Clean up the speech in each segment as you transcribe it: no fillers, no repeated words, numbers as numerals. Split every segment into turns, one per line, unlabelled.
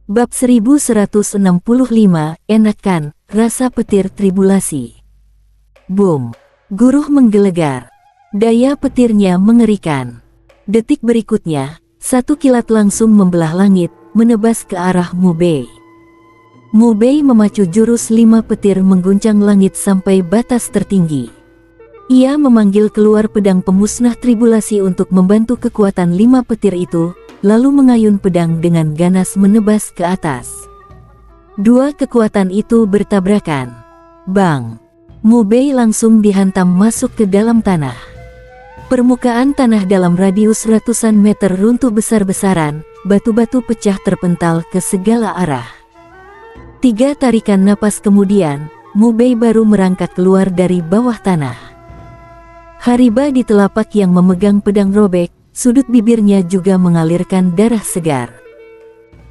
Bab 1165, enakan, rasa petir tribulasi. Boom. Guruh menggelegar. Daya petirnya mengerikan. Detik berikutnya, satu kilat langsung membelah langit, menebas ke arah Mubei. Mubei memacu jurus 5 petir mengguncang langit sampai batas tertinggi. Ia memanggil keluar pedang pemusnah tribulasi untuk membantu kekuatan 5 petir itu, lalu mengayun pedang dengan ganas menebas ke atas. Dua kekuatan itu bertabrakan. Bang! Mubei langsung dihantam masuk ke dalam tanah. Permukaan tanah dalam radius ratusan meter runtuh besar-besaran, batu-batu pecah terpental ke segala arah. 3 tarikan napas kemudian, Mubei baru merangkak keluar dari bawah tanah. Hariba di telapak yang memegang pedang robek, sudut bibirnya juga mengalirkan darah segar.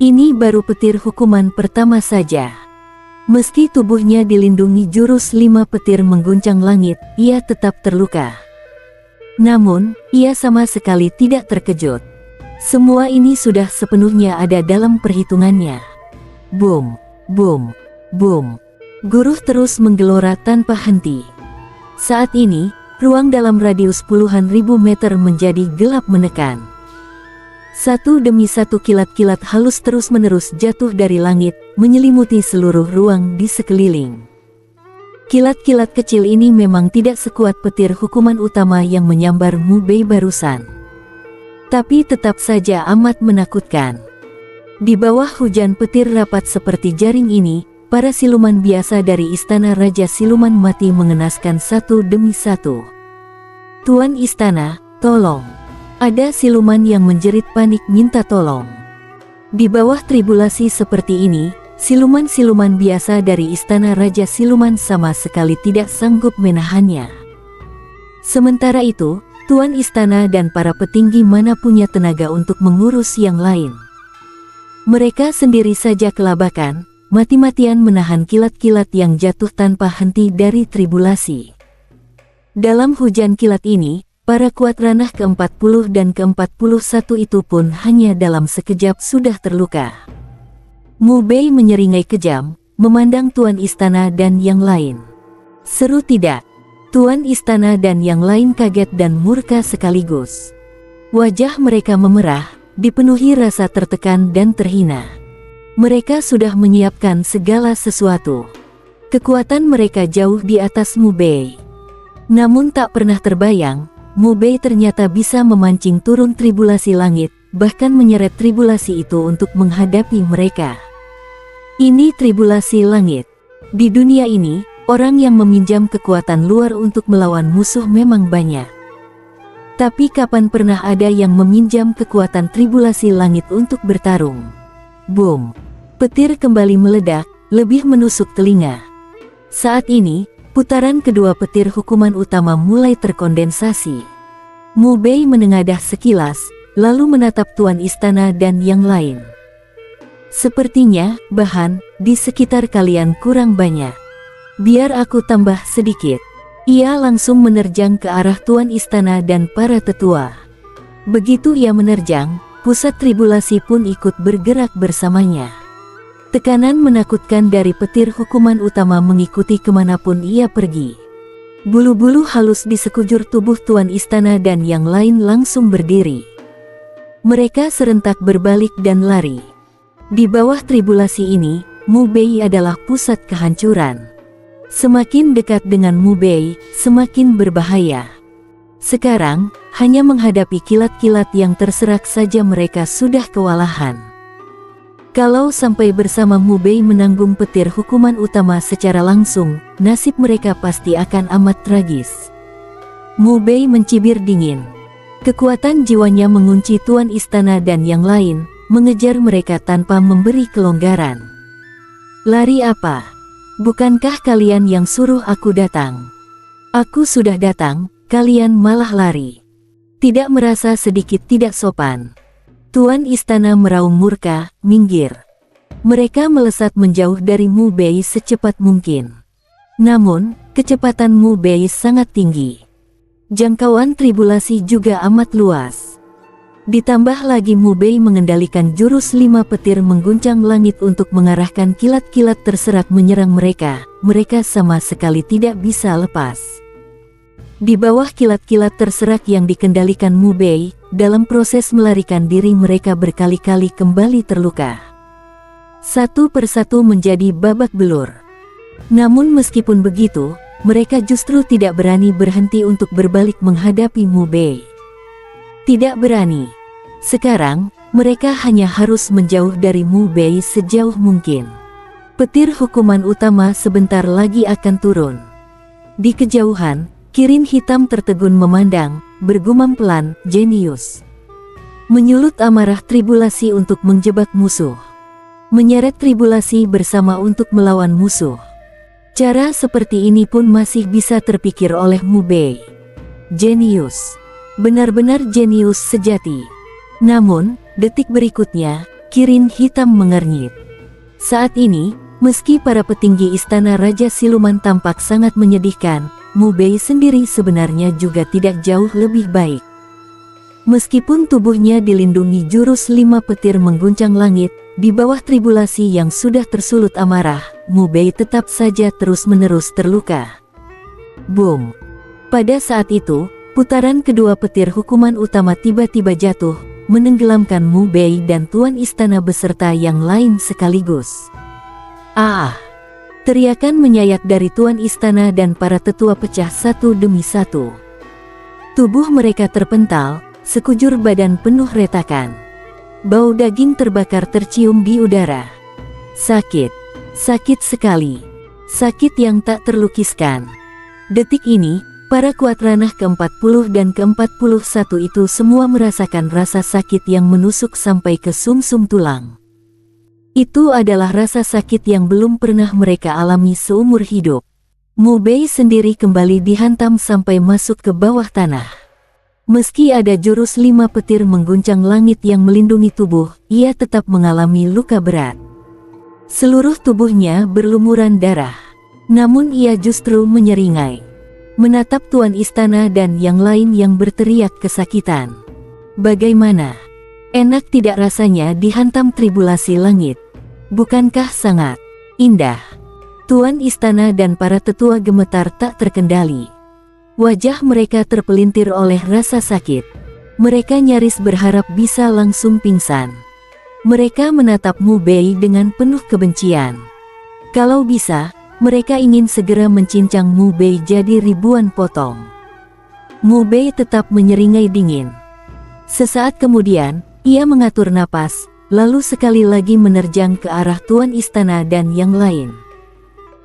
Ini baru petir hukuman pertama saja. Meski tubuhnya dilindungi jurus 5 petir mengguncang langit, ia tetap terluka. Namun, ia sama sekali tidak terkejut. Semua ini sudah sepenuhnya ada dalam perhitungannya. Boom, boom, boom. Guruh terus menggelora tanpa henti. Saat ini, ruang dalam radius puluhan ribu meter menjadi gelap menekan. Satu demi satu kilat-kilat halus terus-menerus jatuh dari langit, menyelimuti seluruh ruang di sekeliling. Kilat-kilat kecil ini memang tidak sekuat petir hukuman utama yang menyambar Mubei barusan. Tapi tetap saja amat menakutkan. Di bawah hujan petir rapat seperti jaring ini, para siluman biasa dari Istana Raja Siluman Mati mengenaskan satu demi satu. Tuan Istana, tolong. Ada siluman yang menjerit panik minta tolong. Di bawah tribulasi seperti ini, siluman-siluman biasa dari Istana Raja Siluman sama sekali tidak sanggup menahannya. Sementara itu, Tuan Istana dan para petinggi mana punya tenaga untuk mengurus yang lain. Mereka sendiri saja kelabakan, mati-matian menahan kilat-kilat yang jatuh tanpa henti dari tribulasi. Dalam hujan kilat ini, para kuat ranah ke-40 dan ke-41 itu pun hanya dalam sekejap sudah terluka. Mubei menyeringai kejam, memandang Tuan Istana dan yang lain. Seru tidak? Tuan Istana dan yang lain kaget dan murka sekaligus. Wajah mereka memerah, dipenuhi rasa tertekan dan terhina. Mereka sudah menyiapkan segala sesuatu. Kekuatan mereka jauh di atas Mubei. Namun tak pernah terbayang, Mubei ternyata bisa memancing turun tribulasi langit, bahkan menyeret tribulasi itu untuk menghadapi mereka. Ini tribulasi langit. Di dunia ini, orang yang meminjam kekuatan luar untuk melawan musuh memang banyak. Tapi kapan pernah ada yang meminjam kekuatan tribulasi langit untuk bertarung? Boom! Petir kembali meledak, lebih menusuk telinga. Saat ini, putaran kedua petir hukuman utama mulai terkondensasi. Mubei menengadah sekilas, lalu menatap Tuan Istana dan yang lain. Sepertinya, bahan di sekitar kalian kurang banyak. Biar aku tambah sedikit. Ia langsung menerjang ke arah Tuan Istana dan para tetua. Begitu ia menerjang, pusat tribulasi pun ikut bergerak bersamanya. Tekanan menakutkan dari petir hukuman utama mengikuti kemanapun ia pergi. Bulu-bulu halus di sekujur tubuh Tuan Istana dan yang lain langsung berdiri. Mereka serentak berbalik dan lari. Di bawah tribulasi ini, Mubei adalah pusat kehancuran. Semakin dekat dengan Mubei, semakin berbahaya. Sekarang, hanya menghadapi kilat-kilat yang terserak saja mereka sudah kewalahan. Kalau sampai bersama Mubei menanggung petir hukuman utama secara langsung, nasib mereka pasti akan amat tragis. Mubei mencibir dingin. Kekuatan jiwanya mengunci Tuan Istana dan yang lain, mengejar mereka tanpa memberi kelonggaran. Lari apa? Bukankah kalian yang suruh aku datang? Aku sudah datang, kalian malah lari. Tidak merasa sedikit tidak sopan. Tuan Istana meraung murka, minggir. Mereka melesat menjauh dari Mubei secepat mungkin. Namun, kecepatan Mubei sangat tinggi. Jangkauan tribulasi juga amat luas. Ditambah lagi Mu Bei mengendalikan jurus 5 petir mengguncang langit untuk mengarahkan kilat-kilat terserak menyerang mereka. Mereka sama sekali tidak bisa lepas. Di bawah kilat-kilat terserak yang dikendalikan Mu Bei, dalam proses melarikan diri mereka berkali-kali kembali terluka. Satu persatu menjadi babak belur. Namun meskipun begitu, mereka justru tidak berani berhenti untuk berbalik menghadapi Mu Bei. Tidak berani. Sekarang, mereka hanya harus menjauh dari Mu Bei sejauh mungkin. Petir hukuman utama sebentar lagi akan turun. Di kejauhan, Kirin hitam tertegun memandang, bergumam pelan, jenius. Menyulut amarah tribulasi untuk menjebak musuh. Menyeret tribulasi bersama untuk melawan musuh. Cara seperti ini pun masih bisa terpikir oleh Mu Bei. Jenius. Benar-benar jenius sejati. Namun, detik berikutnya, Kirin hitam mengernyit. Saat ini, meski para petinggi istana Raja Siluman tampak sangat menyedihkan, Mu Bei sendiri sebenarnya juga tidak jauh lebih baik. Meskipun tubuhnya dilindungi jurus 5 petir mengguncang langit, di bawah tribulasi yang sudah tersulut amarah, Mu Bei tetap saja terus-menerus terluka. Boom! Pada saat itu, putaran kedua petir hukuman utama tiba-tiba jatuh, menenggelamkan Mu Bei dan Tuan Istana beserta yang lain sekaligus. Ah! Teriakan menyayat dari Tuan Istana dan para tetua pecah satu demi satu. Tubuh mereka terpental, sekujur badan penuh retakan. Bau daging terbakar tercium di udara. Sakit. Sakit sekali. Sakit yang tak terlukiskan. Detik ini, para kuat ranah ke-40 dan ke-41 itu semua merasakan rasa sakit yang menusuk sampai ke sumsum tulang. Itu adalah rasa sakit yang belum pernah mereka alami seumur hidup. Mu Bei sendiri kembali dihantam sampai masuk ke bawah tanah. Meski ada jurus 5 petir mengguncang langit yang melindungi tubuh, ia tetap mengalami luka berat. Seluruh tubuhnya berlumuran darah. Namun ia justru menyeringai. Menatap Tuan Istana dan yang lain yang berteriak kesakitan. Bagaimana? Enak tidak rasanya dihantam tribulasi langit? Bukankah sangat indah? Tuan Istana dan para tetua gemetar tak terkendali. Wajah mereka terpelintir oleh rasa sakit. Mereka nyaris berharap bisa langsung pingsan. Mereka menatap Mu Bei dengan penuh kebencian. Kalau bisa, mereka ingin segera mencincang Mu Bei jadi ribuan potong. Mu Bei tetap menyeringai dingin. Sesaat kemudian, ia mengatur napas, lalu sekali lagi menerjang ke arah Tuan Istana dan yang lain.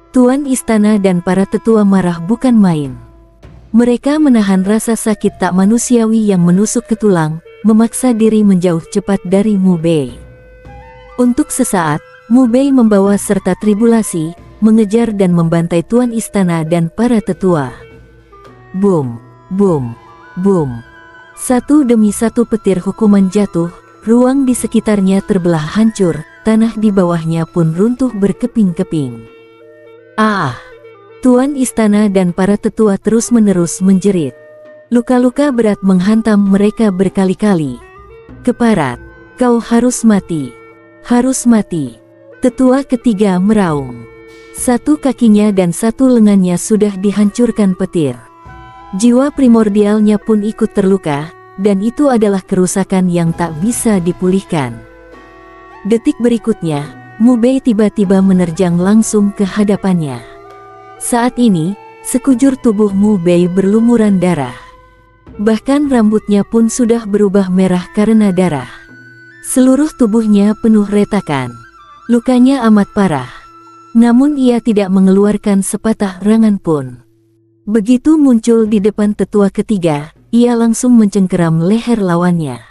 Tuan Istana dan para tetua marah bukan main. Mereka menahan rasa sakit tak manusiawi yang menusuk ke tulang, memaksa diri menjauh cepat dari Mu Bei. Untuk sesaat, Mu Bei membawa serta tribulasi, mengejar dan membantai Tuan Istana dan para tetua. Boom, boom, boom. Satu demi satu petir hukuman jatuh, ruang di sekitarnya terbelah hancur, tanah di bawahnya pun runtuh berkeping-keping. Ah! Tuan Istana dan para tetua terus-menerus menjerit. Luka-luka berat menghantam mereka berkali-kali. Keparat, kau harus mati. Harus mati. Tetua ketiga meraung. Satu kakinya dan satu lengannya sudah dihancurkan petir. Jiwa primordialnya pun ikut terluka, dan itu adalah kerusakan yang tak bisa dipulihkan. Detik berikutnya, Mu Bei tiba-tiba menerjang langsung ke hadapannya. Saat ini, sekujur tubuh Mu Bei berlumuran darah. Bahkan rambutnya pun sudah berubah merah karena darah. Seluruh tubuhnya penuh retakan. Lukanya amat parah. Namun ia tidak mengeluarkan sepatah rangan pun. Begitu muncul di depan tetua ketiga, ia langsung mencengkeram leher lawannya.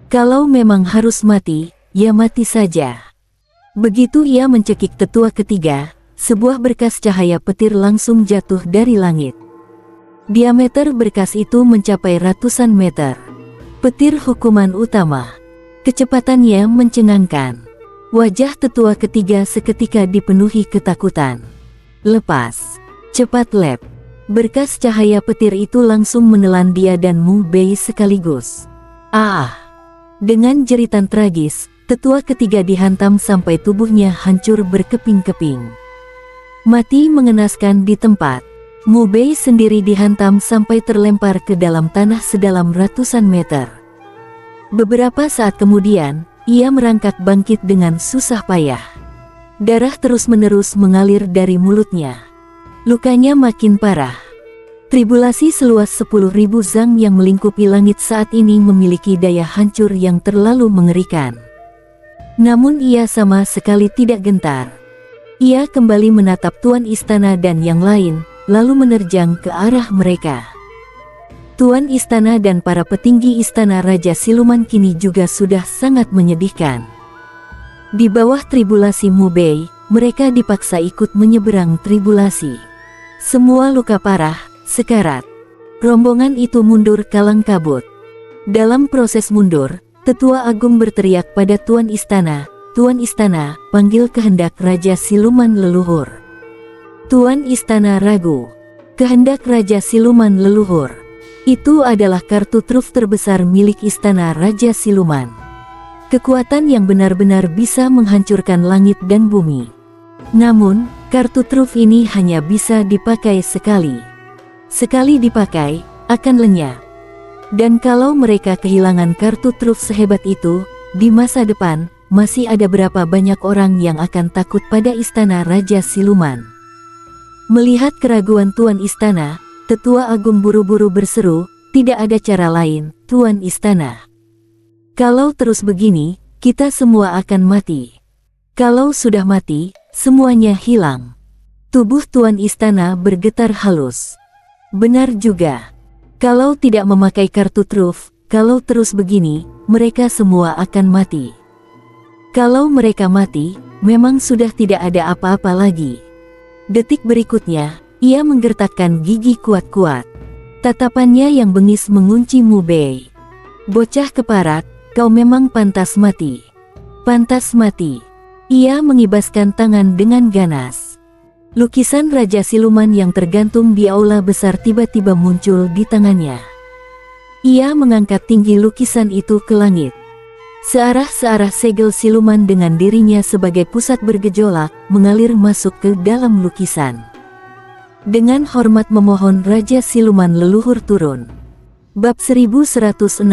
Kalau memang harus mati, ya mati saja. Begitu ia mencekik tetua ketiga, sebuah berkas cahaya petir langsung jatuh dari langit. Diameter berkas itu mencapai ratusan meter. Petir hukuman utama. Kecepatannya mencengangkan. Wajah tetua ketiga seketika dipenuhi ketakutan. Lepas. Cepat lep. Berkas cahaya petir itu langsung menelan dia dan Mu Bei sekaligus. Ah! Dengan jeritan tragis, tetua ketiga dihantam sampai tubuhnya hancur berkeping-keping. Mati mengenaskan di tempat. Mu Bei sendiri dihantam sampai terlempar ke dalam tanah sedalam ratusan meter. Beberapa saat kemudian, ia merangkak bangkit dengan susah payah. Darah terus-menerus mengalir dari mulutnya. Lukanya makin parah. Tribulasi seluas 10.000 zang yang melingkupi langit saat ini memiliki daya hancur yang terlalu mengerikan. Namun ia sama sekali tidak gentar. Ia kembali menatap tuan istana dan yang lain, lalu menerjang ke arah mereka. Tuan istana dan para petinggi istana Raja Siluman kini juga sudah sangat menyedihkan. Di bawah tribulasi Mu Bei, mereka dipaksa ikut menyeberang tribulasi. Semua luka parah, sekarat. Rombongan itu mundur kalang kabut. Dalam proses mundur, Tetua Agung berteriak pada Tuan Istana, "Tuan Istana, panggil kehendak Raja Siluman leluhur." Tuan Istana ragu. Kehendak Raja Siluman leluhur. Itu adalah kartu truf terbesar milik Istana Raja Siluman. Kekuatan yang benar-benar bisa menghancurkan langit dan bumi. Namun, kartu truf ini hanya bisa dipakai sekali. Sekali dipakai, akan lenyap. Dan kalau mereka kehilangan kartu truf sehebat itu, di masa depan, masih ada berapa banyak orang yang akan takut pada Istana Raja Siluman. Melihat keraguan Tuan Istana, Tetua Agung buru-buru berseru, "Tidak ada cara lain, Tuan Istana. Kalau terus begini, kita semua akan mati. Kalau sudah mati, semuanya hilang." Tubuh Tuan Istana bergetar halus. Benar juga. Kalau tidak memakai kartu truf, kalau terus begini, mereka semua akan mati. Kalau mereka mati, memang sudah tidak ada apa-apa lagi. Detik berikutnya, ia menggertakkan gigi kuat-kuat. Tatapannya yang bengis mengunci Mu Bei. "Bocah keparat, kau memang pantas mati. Pantas mati." Ia mengibaskan tangan dengan ganas. Lukisan Raja Siluman yang tergantung di aula besar tiba-tiba muncul di tangannya. Ia mengangkat tinggi lukisan itu ke langit. Searah-searah segel siluman dengan dirinya sebagai pusat bergejolak, mengalir masuk ke dalam lukisan. Dengan hormat memohon Raja Siluman leluhur turun. Bab 1166,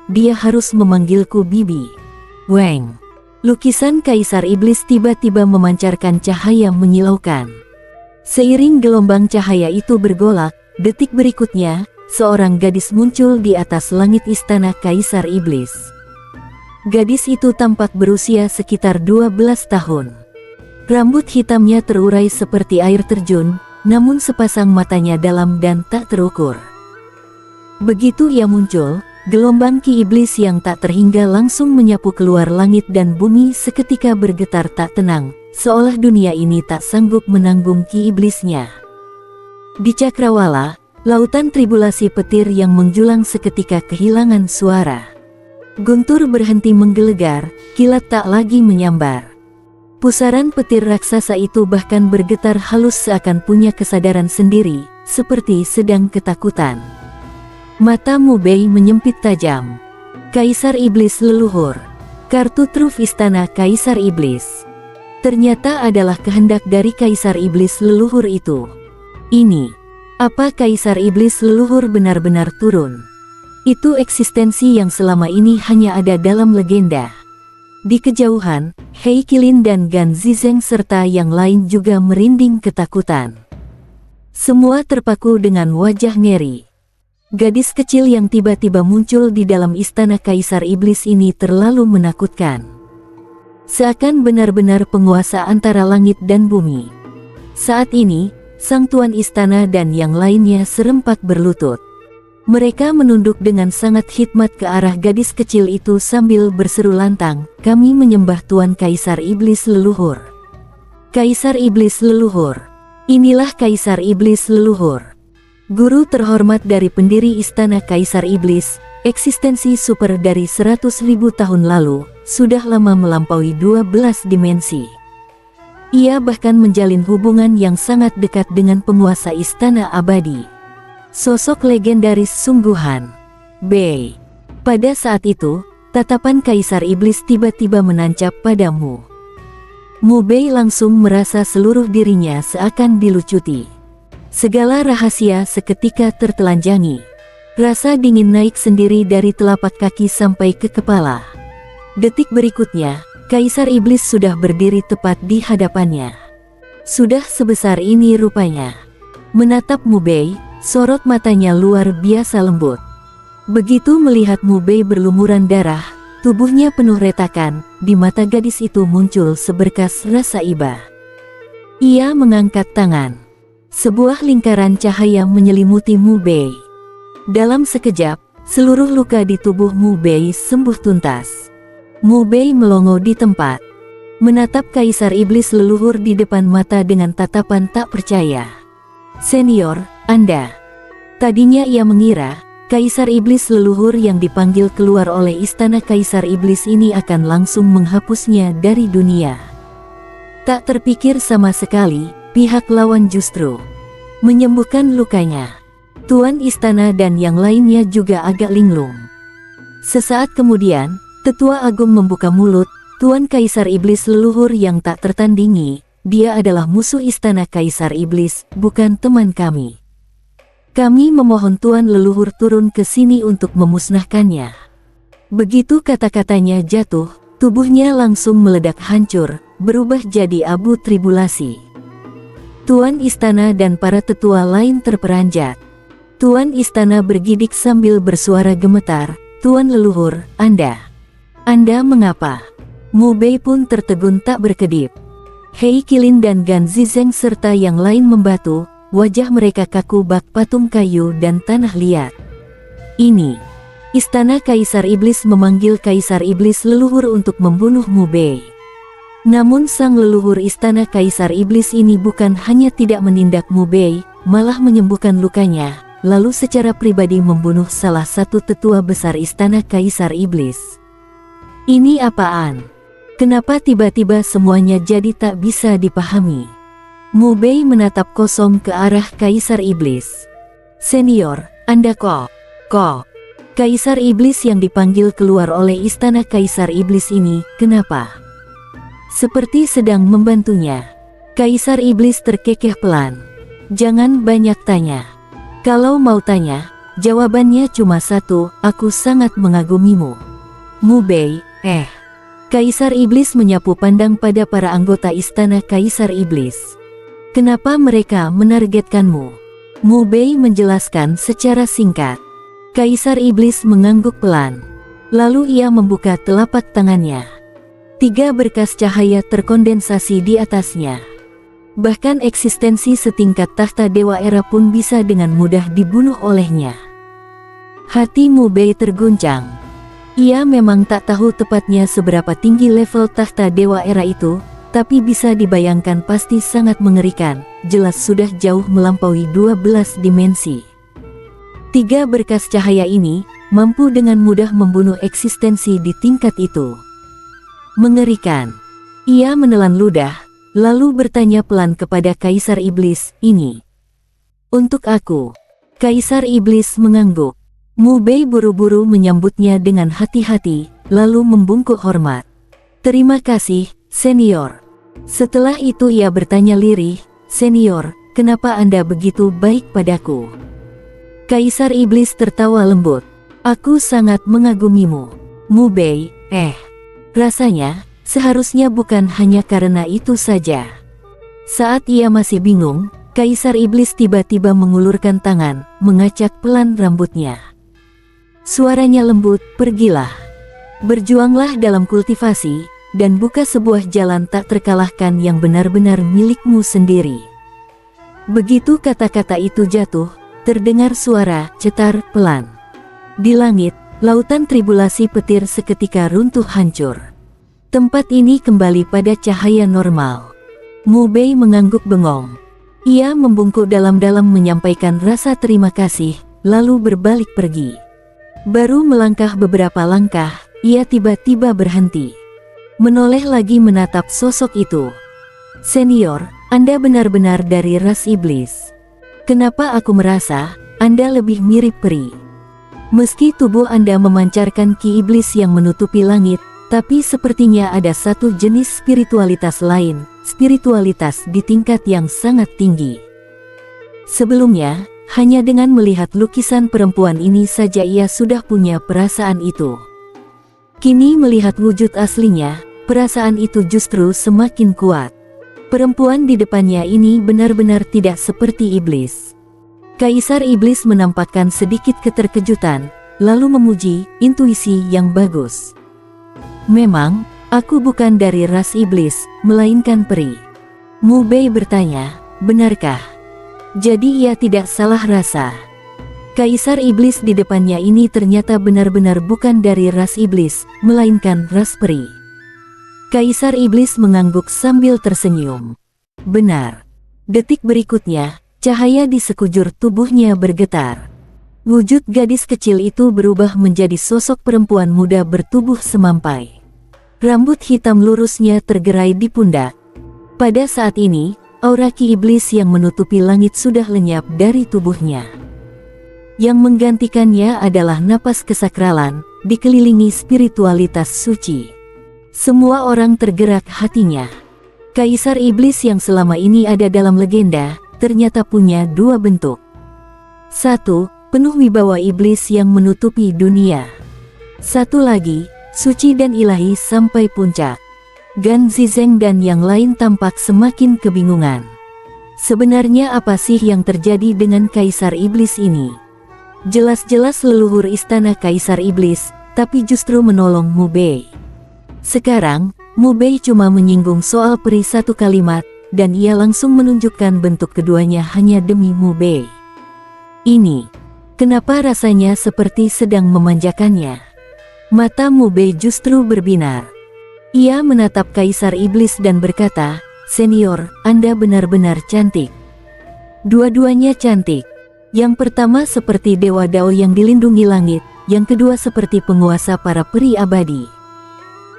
dia harus memanggilku Bibi. Weng. Lukisan Kaisar Iblis tiba-tiba memancarkan cahaya menyilaukan. Seiring gelombang cahaya itu bergolak, detik berikutnya, seorang gadis muncul di atas langit istana Kaisar Iblis. Gadis itu tampak berusia sekitar 12 tahun. Rambut hitamnya terurai seperti air terjun, namun sepasang matanya dalam dan tak terukur. Begitu ia muncul, gelombang ki iblis yang tak terhingga langsung menyapu keluar langit dan bumi seketika bergetar tak tenang, seolah dunia ini tak sanggup menanggung ki iblisnya. Di Cakrawala, lautan tribulasi petir yang menjulang seketika kehilangan suara. Guntur berhenti menggelegar, kilat tak lagi menyambar. Pusaran petir raksasa itu bahkan bergetar halus seakan punya kesadaran sendiri, seperti sedang ketakutan. Mata Mu Bei menyempit tajam. Kaisar Iblis leluhur. Kartu truf istana Kaisar Iblis. Ternyata adalah kehendak dari Kaisar Iblis leluhur itu. Ini. Apa Kaisar Iblis leluhur benar-benar turun? Itu eksistensi yang selama ini hanya ada dalam legenda. Di kejauhan, Hei Qilin dan Gan Zizeng serta yang lain juga merinding ketakutan. Semua terpaku dengan wajah ngeri. Gadis kecil yang tiba-tiba muncul di dalam istana Kaisar Iblis ini terlalu menakutkan. Seakan benar-benar penguasa antara langit dan bumi. Saat ini, sang tuan istana dan yang lainnya serempak berlutut. Mereka menunduk dengan sangat khidmat ke arah gadis kecil itu sambil berseru lantang, "Kami menyembah Tuan Kaisar Iblis leluhur. Kaisar Iblis leluhur. Inilah Kaisar Iblis leluhur." Guru terhormat dari pendiri istana Kaisar Iblis, eksistensi super dari 100.000 tahun lalu, sudah lama melampaui 12 dimensi. Ia bahkan menjalin hubungan yang sangat dekat dengan penguasa istana abadi. Sosok legendaris sungguhan. Bei. Pada saat itu, tatapan Kaisar Iblis tiba-tiba menancap padamu. Mu Bei langsung merasa seluruh dirinya seakan dilucuti. Segala rahasia seketika tertelanjangi. Rasa dingin naik sendiri dari telapak kaki sampai ke kepala. Detik berikutnya, Kaisar Iblis sudah berdiri tepat di hadapannya. Sudah sebesar ini rupanya. Menatap Mu Bei, sorot matanya luar biasa lembut. Begitu melihat Mu Bei berlumuran darah, tubuhnya penuh retakan, di mata gadis itu muncul seberkas rasa iba. Ia mengangkat tangan. Sebuah lingkaran cahaya menyelimuti Mu Bei. Dalam sekejap, seluruh luka di tubuh Mu Bei sembuh tuntas. Mu Bei melongo di tempat, menatap Kaisar Iblis leluhur di depan mata dengan tatapan tak percaya. "Senior, Anda." Tadinya ia mengira, Kaisar Iblis leluhur yang dipanggil keluar oleh istana Kaisar Iblis ini akan langsung menghapusnya dari dunia. Tak terpikir sama sekali, pihak lawan justru menyembuhkan lukanya. Tuan istana dan yang lainnya juga agak linglung. Sesaat kemudian, Tetua Agung membuka mulut. "Tuan Kaisar Iblis leluhur yang tak tertandingi, dia adalah musuh istana Kaisar Iblis, bukan teman kami. Kami memohon Tuan leluhur turun ke sini untuk memusnahkannya." Begitu kata-katanya jatuh, tubuhnya langsung meledak hancur, berubah jadi abu tribulasi. Tuan istana dan para tetua lain terperanjat. Tuan istana bergidik sambil bersuara gemetar, "Tuan leluhur, Anda mengapa?" Mu Bei pun tertegun tak berkedip. Hei Qilin dan Gan Zizeng serta yang lain membatu, wajah mereka kaku bak patung kayu dan tanah liat. Ini, istana Kaisar Iblis memanggil Kaisar Iblis leluhur untuk membunuh Mu Bei. Namun sang leluhur istana Kaisar Iblis ini bukan hanya tidak menindak Mu Bei, malah menyembuhkan lukanya, lalu secara pribadi membunuh salah satu tetua besar istana Kaisar Iblis. Ini apaan? Kenapa tiba-tiba semuanya jadi tak bisa dipahami? Mu Bei menatap kosong ke arah Kaisar Iblis. "Senior, Anda kok? Kaisar Iblis yang dipanggil keluar oleh istana Kaisar Iblis ini, kenapa?" Seperti sedang membantunya, Kaisar Iblis terkekeh pelan. "Jangan banyak tanya. Kalau mau tanya, jawabannya cuma satu, aku sangat mengagumimu." Mu Bei, Kaisar Iblis menyapu pandang pada para anggota istana Kaisar Iblis. "Kenapa mereka menargetkanmu?" Mu Bei menjelaskan secara singkat. Kaisar Iblis mengangguk pelan. Lalu ia membuka telapak tangannya. 3 berkas cahaya terkondensasi di atasnya. Bahkan eksistensi setingkat tahta Dewa Era pun bisa dengan mudah dibunuh olehnya. Hati Mu Bei terguncang. Ia memang tak tahu tepatnya seberapa tinggi level tahta Dewa Era itu, tapi bisa dibayangkan pasti sangat mengerikan, jelas sudah jauh melampaui 12 dimensi. 3 berkas cahaya ini, mampu dengan mudah membunuh eksistensi di tingkat itu. Mengerikan. Ia menelan ludah, lalu bertanya pelan kepada Kaisar Iblis, "Ini untuk aku?" Kaisar Iblis mengangguk. Mu Bei buru-buru menyambutnya dengan hati-hati, lalu membungkuk hormat. "Terima kasih, senior." Setelah itu ia bertanya lirih, "Senior, kenapa Anda begitu baik padaku?" Kaisar Iblis tertawa lembut. "Aku sangat mengagumimu, Mu Bei. Rasanya, seharusnya bukan hanya karena itu saja." Saat ia masih bingung, Kaisar Iblis tiba-tiba mengulurkan tangan, mengacak pelan rambutnya. Suaranya lembut, "Pergilah. Berjuanglah dalam kultivasi, dan buka sebuah jalan tak terkalahkan yang benar-benar milikmu sendiri." Begitu kata-kata itu jatuh, terdengar suara cetar pelan. Di langit, lautan tribulasi petir seketika runtuh hancur. Tempat ini kembali pada cahaya normal. Mu Bei mengangguk bengong. Ia membungkuk dalam-dalam menyampaikan rasa terima kasih, lalu berbalik pergi. Baru melangkah beberapa langkah, ia tiba-tiba berhenti. Menoleh lagi menatap sosok itu. "Senior, Anda benar-benar dari ras iblis. Kenapa aku merasa Anda lebih mirip peri?" Meski tubuh Anda memancarkan ki iblis yang menutupi langit, tapi sepertinya ada satu jenis spiritualitas lain, spiritualitas di tingkat yang sangat tinggi. Sebelumnya, hanya dengan melihat lukisan perempuan ini saja ia sudah punya perasaan itu. Kini melihat wujud aslinya, perasaan itu justru semakin kuat. Perempuan di depannya ini benar-benar tidak seperti iblis. Kaisar Iblis menampakkan sedikit keterkejutan, lalu memuji, intuisi yang bagus. Memang, aku bukan dari ras iblis, melainkan peri. Mu Bei bertanya, benarkah? Jadi ia tidak salah rasa. Kaisar Iblis di depannya ini ternyata benar-benar bukan dari ras iblis, melainkan ras peri. Kaisar Iblis mengangguk sambil tersenyum. Benar. Detik berikutnya, cahaya di sekujur tubuhnya bergetar. Wujud gadis kecil itu berubah menjadi sosok perempuan muda bertubuh semampai. Rambut hitam lurusnya tergerai di pundak. Pada saat ini, aura ki iblis yang menutupi langit sudah lenyap dari tubuhnya. Yang menggantikannya adalah napas kesakralan, dikelilingi spiritualitas suci. Semua orang tergerak hatinya. Kaisar Iblis yang selama ini ada dalam legenda, ternyata punya dua bentuk. Satu, penuh wibawa iblis yang menutupi dunia. Satu lagi, suci dan ilahi sampai puncak. Gan Zizeng dan yang lain tampak semakin kebingungan. Sebenarnya apa sih yang terjadi dengan Kaisar Iblis ini? Jelas-jelas leluhur istana Kaisar Iblis, tapi justru menolong Mu Bei. Sekarang, Mu Bei cuma menyinggung soal peri satu kalimat, dan ia langsung menunjukkan bentuk keduanya hanya demi Mu Bei. Ini, kenapa rasanya seperti sedang memanjakannya? Mata Mu Bei justru berbinar. Ia menatap Kaisar Iblis dan berkata, "Senior, Anda benar-benar cantik." Dua-duanya cantik. Yang pertama seperti Dewa Dao yang dilindungi langit, yang kedua seperti penguasa para peri abadi.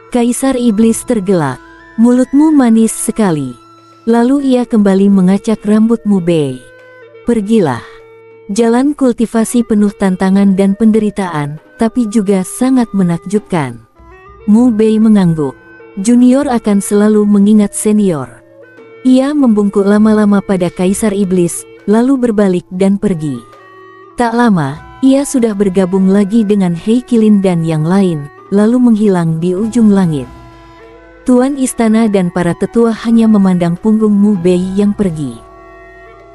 Kaisar Iblis tergelak. "Mulutmu manis sekali." Lalu ia kembali mengacak rambut Mu Bei. "Pergilah. Jalan kultivasi penuh tantangan dan penderitaan, tapi juga sangat menakjubkan." Mu Bei mengangguk. Junior akan selalu mengingat senior. Ia membungkuk lama-lama pada Kaisar Iblis, lalu berbalik dan pergi. Tak lama, ia sudah bergabung lagi dengan Hei Qilin dan yang lain, lalu menghilang di ujung langit. Tuan istana dan para tetua hanya memandang punggung Mu Bei yang pergi.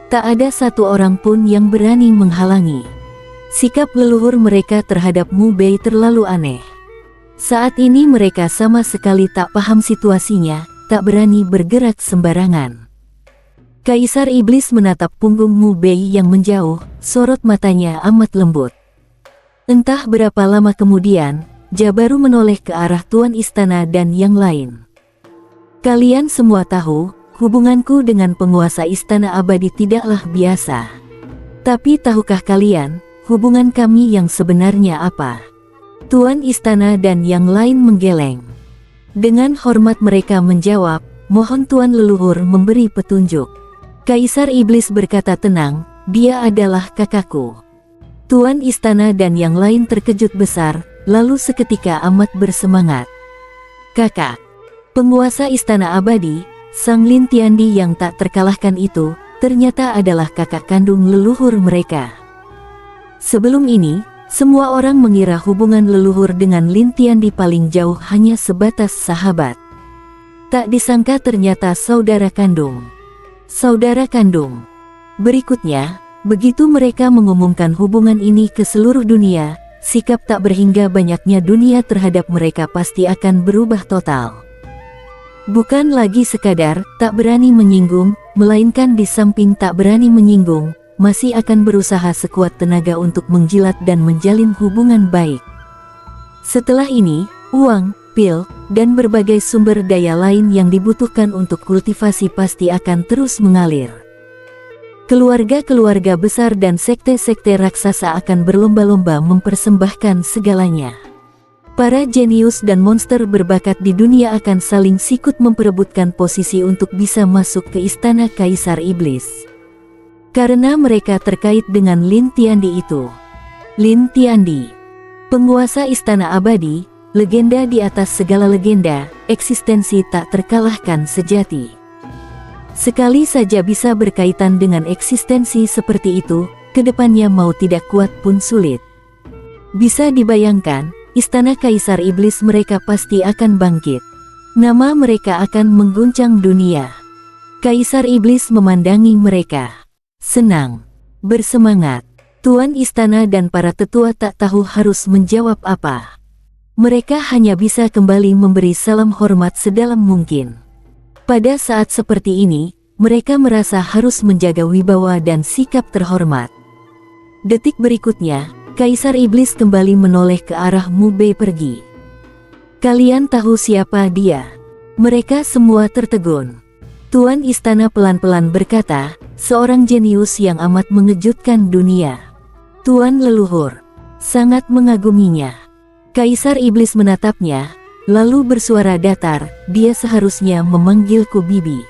Tak ada satu orang pun yang berani menghalangi. Sikap leluhur mereka terhadap Mu Bei terlalu aneh. Saat ini mereka sama sekali tak paham situasinya, tak berani bergerak sembarangan. Kaisar Iblis menatap punggung Mu Bei yang menjauh, sorot matanya amat lembut. Entah berapa lama kemudian, Jabaru menoleh ke arah tuan istana dan yang lain. "Kalian semua tahu, hubunganku dengan penguasa istana abadi tidaklah biasa. Tapi tahukah kalian, hubungan kami yang sebenarnya apa?" Tuan istana dan yang lain menggeleng. Dengan hormat mereka menjawab, "Mohon tuan leluhur memberi petunjuk." Kaisar Iblis berkata tenang, "Dia adalah kakakku." Tuan istana dan yang lain terkejut besar, lalu seketika amat bersemangat. "Kakak." Penguasa istana abadi, Sang Lin Tiandi yang tak terkalahkan itu, ternyata adalah kakak kandung leluhur mereka. Sebelum ini, semua orang mengira hubungan leluhur dengan Lin Tiandi paling jauh hanya sebatas sahabat. Tak disangka ternyata saudara kandung. Saudara kandung. Berikutnya, begitu mereka mengumumkan hubungan ini ke seluruh dunia, sikap tak berhingga banyaknya dunia terhadap mereka pasti akan berubah total. Bukan lagi sekadar tak berani menyinggung, melainkan di samping tak berani menyinggung, masih akan berusaha sekuat tenaga untuk menjilat dan menjalin hubungan baik. Setelah ini, uang, pil, dan berbagai sumber daya lain yang dibutuhkan untuk kultivasi pasti akan terus mengalir. Keluarga-keluarga besar dan sekte-sekte raksasa akan berlomba-lomba mempersembahkan segalanya. Para jenius dan monster berbakat di dunia akan saling sikut memperebutkan posisi untuk bisa masuk ke istana Kaisar Iblis. Karena mereka terkait dengan Lin Tiandi itu. Lin Tiandi, penguasa istana abadi, legenda di atas segala legenda, eksistensi tak terkalahkan sejati. Sekali saja bisa berkaitan dengan eksistensi seperti itu, kedepannya mau tidak kuat pun sulit. Bisa dibayangkan, istana Kaisar Iblis mereka pasti akan bangkit. Nama mereka akan mengguncang dunia. Kaisar Iblis memandangi mereka. Senang, bersemangat. Tuan istana dan para tetua tak tahu harus menjawab apa. Mereka hanya bisa kembali memberi salam hormat sedalam mungkin. Pada saat seperti ini, mereka merasa harus menjaga wibawa dan sikap terhormat. Detik berikutnya, Kaisar Iblis kembali menoleh ke arah Mu Bei pergi. Kalian tahu siapa dia? Mereka semua tertegun. Tuan istana pelan-pelan berkata, seorang jenius yang amat mengejutkan dunia. Tuan leluhur, sangat mengaguminya. Kaisar Iblis menatapnya, lalu bersuara datar, dia seharusnya memanggilku Bibi.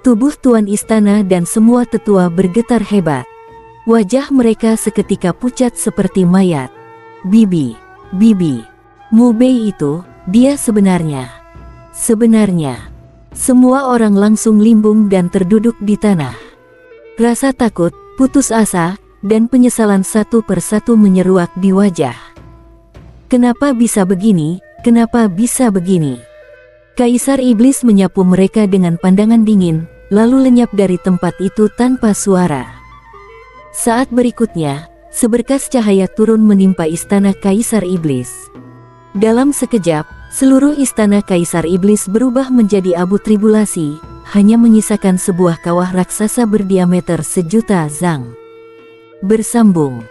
Tubuh tuan istana dan semua tetua bergetar hebat. Wajah mereka seketika pucat seperti mayat. Bibi, Bibi, Mu Bei itu, dia sebenarnya. Sebenarnya, semua orang langsung limbung dan terduduk di tanah. Rasa takut, putus asa, dan penyesalan satu persatu menyeruak di wajah. Kenapa bisa begini? Kenapa bisa begini? Kaisar Iblis menyapu mereka dengan pandangan dingin, lalu lenyap dari tempat itu tanpa suara. Saat berikutnya, seberkas cahaya turun menimpa istana Kaisar Iblis. Dalam sekejap, seluruh istana Kaisar Iblis berubah menjadi abu tribulasi, hanya menyisakan sebuah kawah raksasa berdiameter 1.000.000 zang. Bersambung.